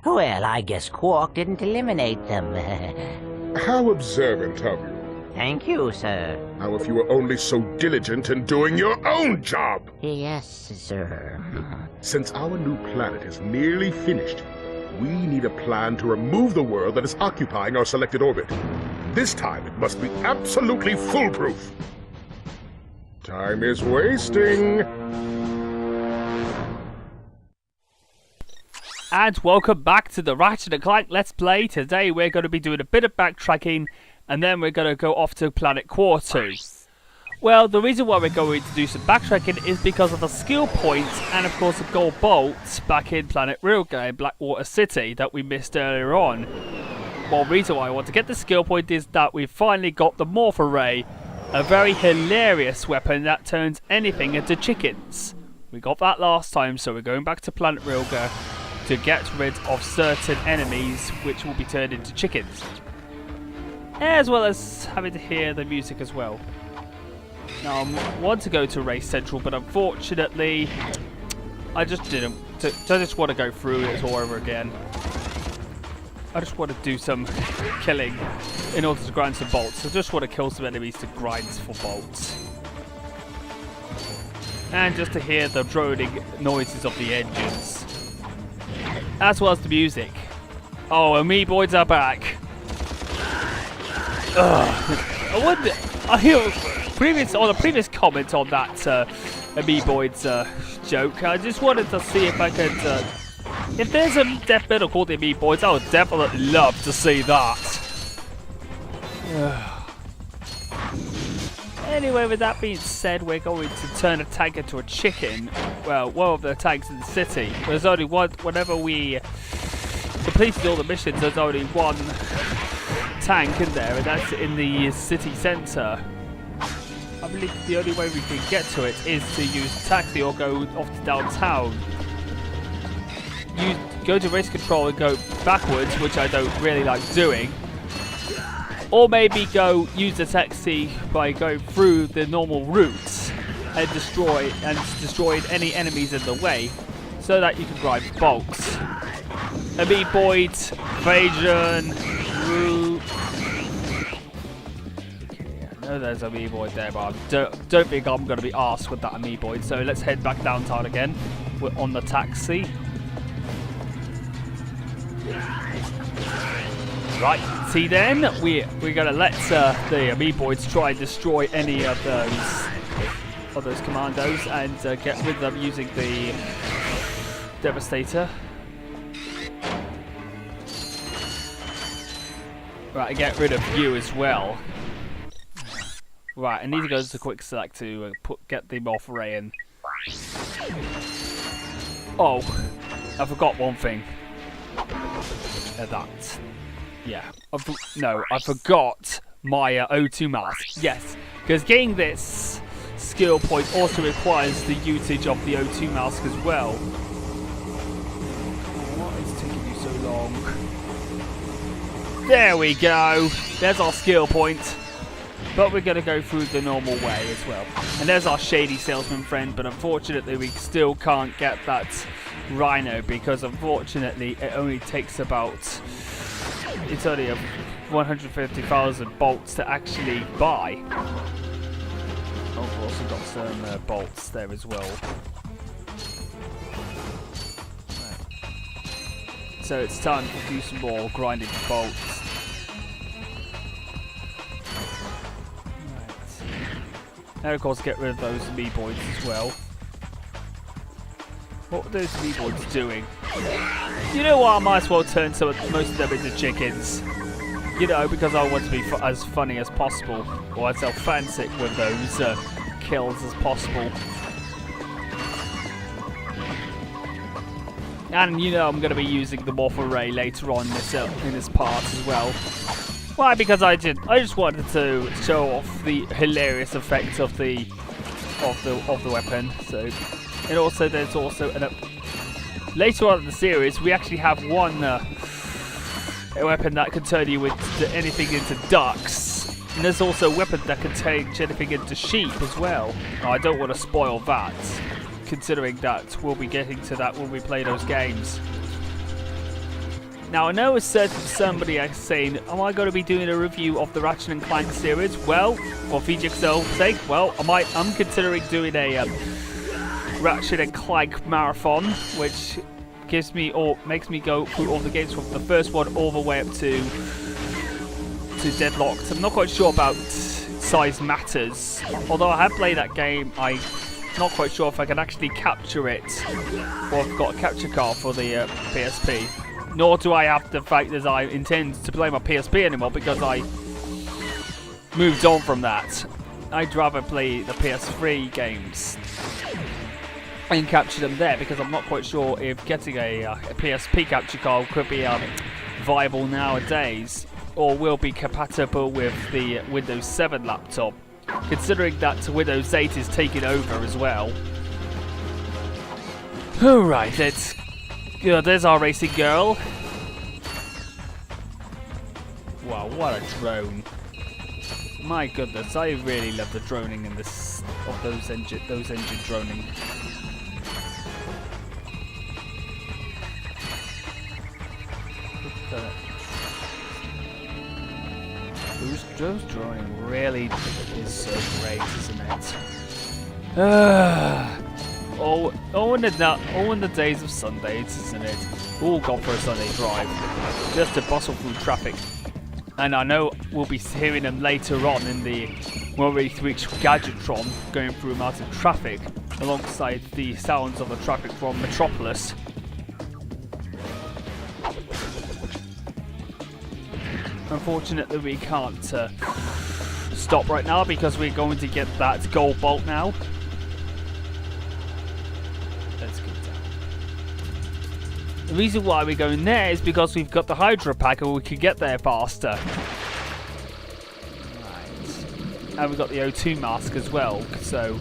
Well, I guess Quark didn't eliminate them. How observant of you. Thank you, sir. Now, if you were only so diligent in doing your own job! Yes, sir. Since our new planet is nearly finished, we need a plan to remove the world that is occupying our selected orbit. This time, it must be absolutely foolproof. Time is wasting. And welcome back to the Ratchet Clank Let's Play. Today we're going to be doing a bit of backtracking and then we're going to go off to planet Quartu. Well, the reason why we're going to do some backtracking is because of the skill points and of course the gold bolts back in planet Rilgar in Blackwater City that we missed earlier on. Well, the reason why I want to get the skill point is that we finally got the Morph Array, a very hilarious weapon that turns anything into chickens. We got that last time, so we're going back to planet Rilgar to get rid of certain enemies which will be turned into chickens. As well as having to hear the music as well. Now I want to go to Race Central, but unfortunately I just didn't. I just want to go through it all over again. I just want to do some killing in order to grind some bolts. I just want to kill some enemies to grind for bolts. And just to hear the droning noises of the engines. As well as the music. Oh, Amoeboids are back. I wonder. I hear on a previous comment on that Amoeboids joke. I just wanted to see if I could. If there's a death metal called the Amoeboids, I would definitely love to see that. Anyway, with that being said, we're going to turn a tank into a chicken. Well, one of the tanks in the city. There's only one. Whenever we completed all the missions, there's only one tank in there, and that's in the city centre. I believe the only way we can get to it is to use a taxi or go off to downtown. You go to race control and go backwards, which I don't really like doing. Or maybe go use the taxi by going through the normal routes and destroying any enemies in the way, so that you can grind bolts. Amoeboid, Invasion, route. Okay, I know there's an Amoeboid there, but I don't think I'm going to be arsed with that Amoeboid. So let's head back downtown again. We're on the taxi. Right, see then, we're going to let the Amoeboids try and destroy any of those commandos and get rid of them using the Devastator. Right, and get rid of you as well. Right, I need to go to quick select to get the Morph Array in. Oh, I forgot one thing. That. Yeah. I forgot my O2 mask. Yes, because getting this skill point also requires the usage of the O2 mask as well. What is taking you so long? There we go. There's our skill point. But we're going to go through the normal way as well. And there's our shady salesman friend, but unfortunately we still can't get that Rhino because unfortunately it only takes about... It's only 150,000 bolts to actually buy. Oh, we've also got some bolts there as well. Right. So it's time to do some more grinding bolts. And of course get rid of those Amoeboids as well. What are those Amoeboids doing? You know what, I might as well turn most of them into chickens. You know, because I want to be as funny as possible. Or as authentic with those kills as possible. And you know I'm going to be using the Morph Array later on in this part as well. Why? Because I just wanted to show off the hilarious effect of the weapon. So, and also there's also later on in the series we actually have a weapon that can turn you into anything into ducks. And there's also a weapon that can change anything into sheep as well. Now, I don't want to spoil that, considering that we'll be getting to that when we play those games. Now I know a certain somebody is saying, am I going to be doing a review of the Ratchet and Clank series? Well, for VGXL's sake, well, I'm considering doing a Ratchet and Clank marathon, which gives me or makes me go through all the games from the first one all the way up to Deadlocked. I'm not quite sure about size matters. Although I have played that game, I'm not quite sure if I can actually capture it, or I've got a capture card for the PSP. Nor do I have the fact that I intend to play my PSP anymore because I moved on from that. I'd rather play the PS3 games and capture them there because I'm not quite sure if getting a PSP capture card could be viable nowadays or will be compatible with the Windows 7 laptop, considering that Windows 8 is taking over as well. Alright, let's... there's our racing girl. Wow, what a drone. My goodness, I really love the droning in this... of those engine droning. Those drawing really is so great, isn't it? In the days of Sundays, isn't it? All gone for a Sunday drive, just to bustle through traffic. And I know we'll be hearing them later on in the when we reach Gadgetron, going through mountain traffic, alongside the sounds of the traffic from Metropolis. Unfortunately, we can't stop right now because we're going to get that gold bolt now. Let's go down. The reason why we're going there is because we've got the Hydra pack and we can get there faster. Right. And we've got the O2 mask as well, so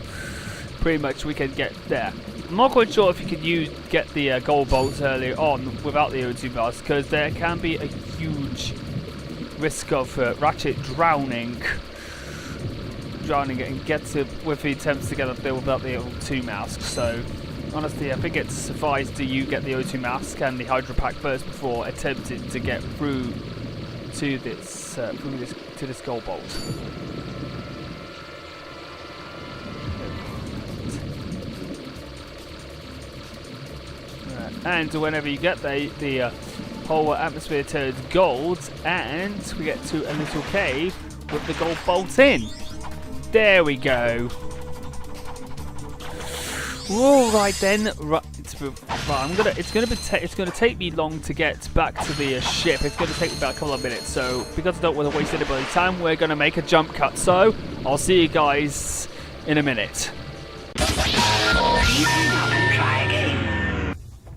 pretty much we can get there. I'm not quite sure if you can get the gold bolts earlier on without the O2 mask, because there can be a huge risk of Ratchet drowning and gets it with the attempts to get up there without the O2 mask. So honestly, I think it's suffice to you get the O2 mask and the Hydra pack first before attempting to get through to this gold bolt. And whenever you get there, the whole atmosphere turns gold, and we get to a little cave with the gold bolt in. There we go. All right then. Right, it's gonna take me long to get back to the ship. It's gonna take me about a couple of minutes. So because I don't want to waste anybody's time, we're gonna make a jump cut. So I'll see you guys in a minute.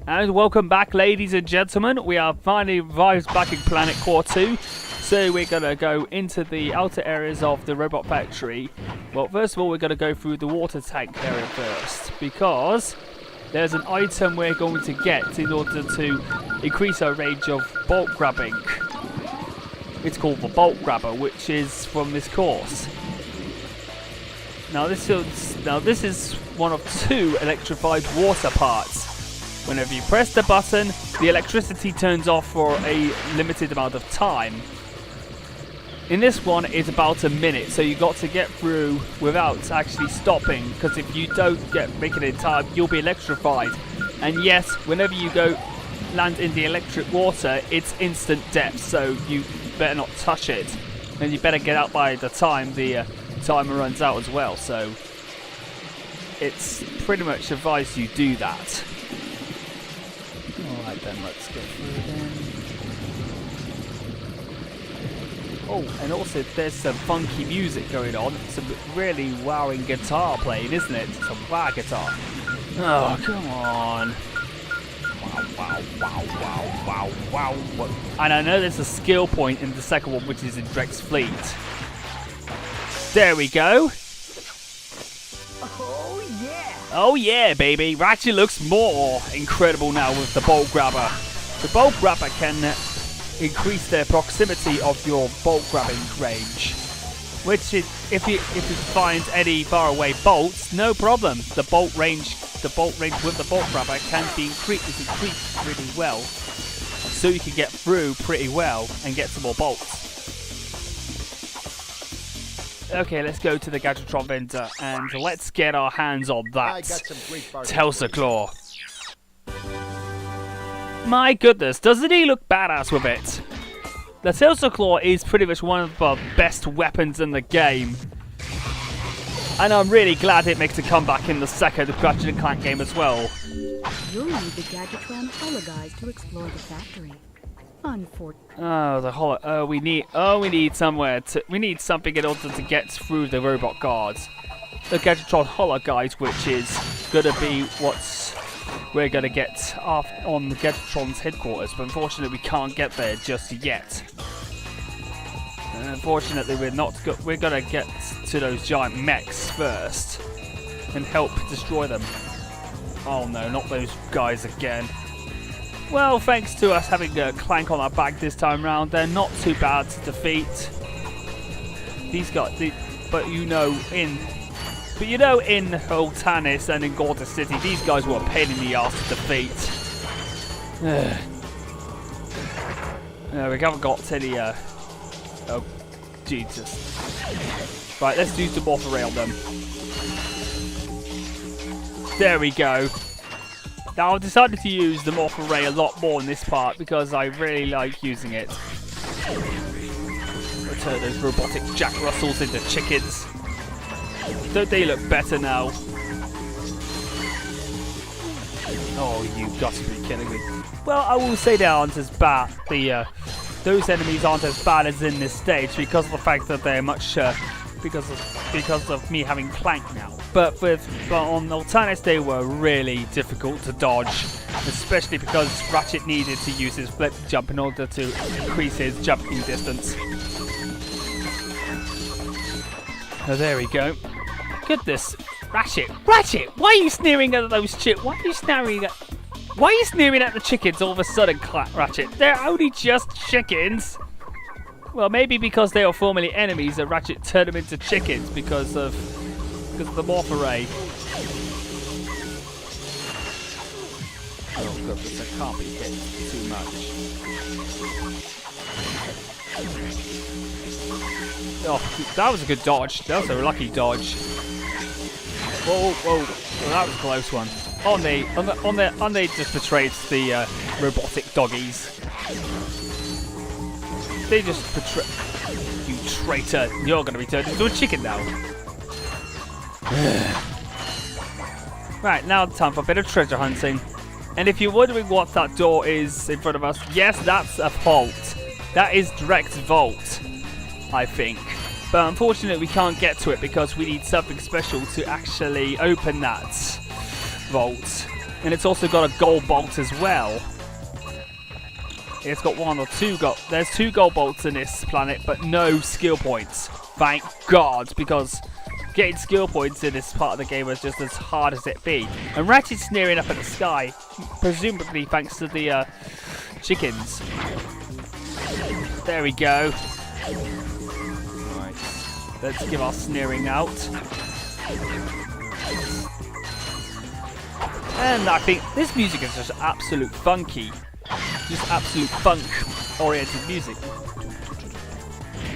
And welcome back, ladies and gentlemen. We are finally arrived back in planet Quartu. So we're going to go into the outer areas of the robot factory. Well, first of all, we're going to go through the water tank area first, because there's an item we're going to get in order to increase our range of bolt grabbing. It's called the bolt grabber, which is from this course. Now this is one of two electrified water parts. Whenever you press the button, the electricity turns off for a limited amount of time. In this one, it's about a minute, so you got to get through without actually stopping, because if you don't make it in time, you'll be electrified. And yes, whenever you go land in the electric water, it's instant death, so you better not touch it. And you better get out by the time the timer runs out as well, so it's pretty much advised you do that. Alright then, let's go through then. Oh, and also there's some funky music going on. Some really wowing guitar playing, isn't it? Some wow guitar. Oh, come on. Wow, wow, wow, wow, wow, wow. And I know there's a skill point in the second one, which is in Drek's fleet. There we go. Oh yeah, baby. Ratchet looks more incredible now with the bolt grabber. The bolt grabber can increase the proximity of your bolt grabbing range, which is, if you find any faraway bolts, no problem. The bolt range with the bolt grabber can be increased really well. so you can get through pretty well and get some more bolts. Okay, let's go to the Gadgetron vendor and let's get our hands on that Telsa Claw. My goodness, doesn't he look badass with it? The Telsa Claw is pretty much one of the best weapons in the game. And I'm really glad it makes a comeback in the second Ratchet Clank game as well. You'll need the Gadgetron hologuise to explore the factory. Unfortunately. Oh, the holo. We need somewhere to. We need something in order to get through the robot guards. The Gadgetron hologuise, which is gonna be what's we're gonna get off on the Gadgetron's headquarters. But unfortunately, we can't get there just yet. And unfortunately, we're gonna get to those giant mechs first and help destroy them. Oh no, not those guys again. Well, thanks to us having a Clank on our back this time round, they're not too bad to defeat. These guys, but you know, in Holtanis and in Gorda City, these guys were a pain in the ass to defeat. We haven't got any. Oh, Jesus! Right, let's use the morph array on them. There we go. Now I've decided to use the morph array a lot more in this part because I really like using it. I'll turn those robotic Jack Russells into chickens. Don't they look better now? Oh, you got to be kidding me. Well, I will say they aren't as bad. Those enemies aren't as bad as in this stage because of the fact that they're much because of me having Clank now. But on Holtanis they were really difficult to dodge, especially because Ratchet needed to use his flip jump in order to increase his jumping distance. Oh, there we go. Goodness, Ratchet, why are you sneering at those Why are you sneering at the chickens all of a sudden, Ratchet? They're only just chickens. Well, maybe because they were formerly enemies, that Ratchet turned them into chickens because of the morph array. Oh goodness, I can't be hit too much. Oh, that was a good dodge. That was a lucky dodge. Whoa, whoa, well, that was a close one. On they just betrayed the robotic doggies. They just betray. You traitor! You're going to be turned into a chicken now. Right, now time for a bit of treasure hunting. And if you're wondering what that door is in front of us, yes, that's a vault. That is direct vault, I think. But unfortunately, we can't get to it because we need something special to actually open that vault. And it's also got a gold bolt as well. It's got one or two gold. There's 2 gold bolts in this planet, but no skill points. Thank God, because getting skill points in this part of the game is just as hard as it be. And Ratchet's sneering up at the sky, presumably thanks to the chickens. There we go. Right, let's give our sneering out. And I think this music is just absolute funky. Just absolute funk-oriented music.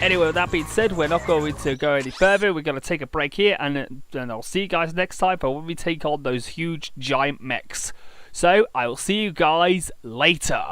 Anyway, with that being said, we're not going to go any further. We're going to take a break here, and I'll see you guys next time for when we take on those huge giant mechs. So, I will see you guys later.